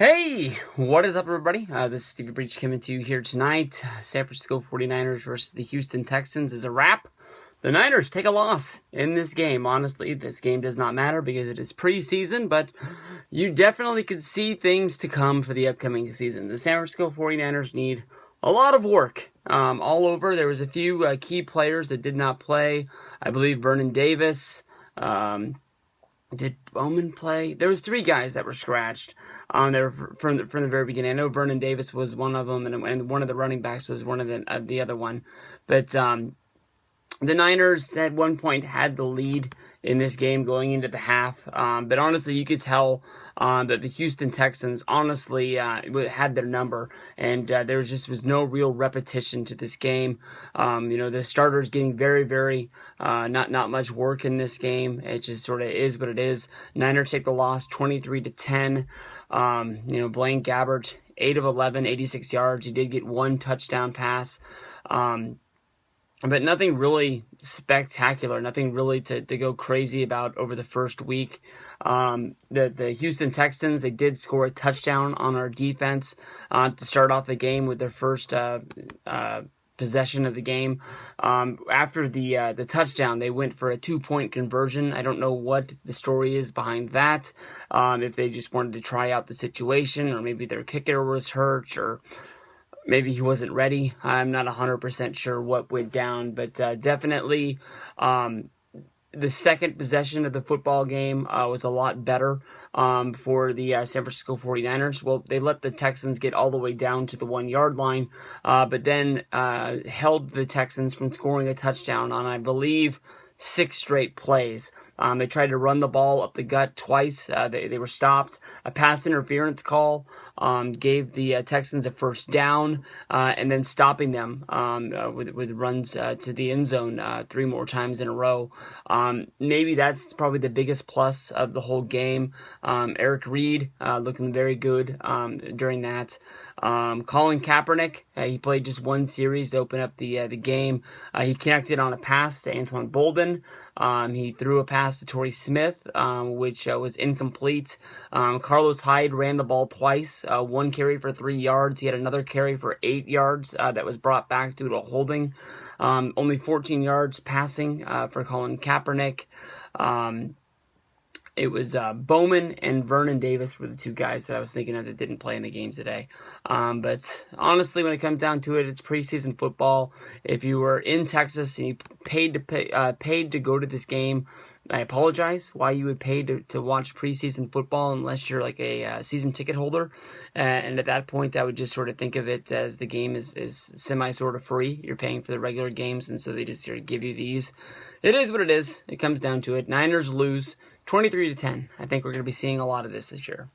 Hey, what is up, everybody? This is Stevie Breach coming to you here tonight. San Francisco 49ers versus the Houston Texans is a wrap. The Niners take a loss in this game. Honestly, this game does not matter because it is preseason, but you definitely could see things to come for the upcoming season. The San Francisco 49ers need a lot of work all over. There was a few key players that did not play. I believe Vernon Davis. Did Bowman play? There was 3 guys that were scratched. They were from the very beginning. I know Vernon Davis was one of them, and one of the running backs was one of the other one. But the Niners at one point had the lead in this game going into the half. But honestly, you could tell that the Houston Texans honestly had their number, and there was no real repetition to this game. The starters getting very not much work in this game. It just sort of is what it is. Niners take the loss 23-10. Blaine Gabbert, 8 of 11, 86 yards. He did get 1 touchdown pass. But nothing really spectacular, nothing really to go crazy about over the first week. The Houston Texans, they did score a touchdown on our defense to start off the game with their first possession of the game. After the touchdown, they went for a 2-point conversion. I don't know what the story is behind that. If they just wanted to try out the situation, or maybe their kicker was hurt, or maybe he wasn't ready. I'm not 100% sure what went down, but definitely the second possession of the football game was a lot better for the San Francisco 49ers. Well, they let the Texans get all the way down to the 1-yard line, but then held the Texans from scoring a touchdown on, I believe, 6 straight plays. They tried to run the ball up the gut twice. They were stopped. A pass interference call gave the Texans a first down, and then stopping them with runs to the end zone 3 more times in a row. Maybe that's probably the biggest plus of the whole game. Eric Reed looking very good during that. Colin Kaepernick, he played just 1 series to open up the game. He connected on a pass to Antoine Bolden. He threw a pass to Torrey Smith, which was incomplete. Carlos Hyde ran the ball twice, 1 carry for 3 yards. He had another carry for 8 yards that was brought back due to a holding. Only 14 yards passing for Colin Kaepernick. It was Bowman and Vernon Davis were the 2 guys that I was thinking of that didn't play in the game today. But honestly, when it comes down to it, it's preseason football. If you were in Texas and you paid to go to this game, I apologize why you would pay to watch preseason football unless you're like a season ticket holder. And at that point, I would just sort of think of it as the game is semi sort of free. You're paying for the regular games, and so they just sort of give you these. It is what it is. It comes down to it. Niners lose 23-10. I think we're going to be seeing a lot of this year.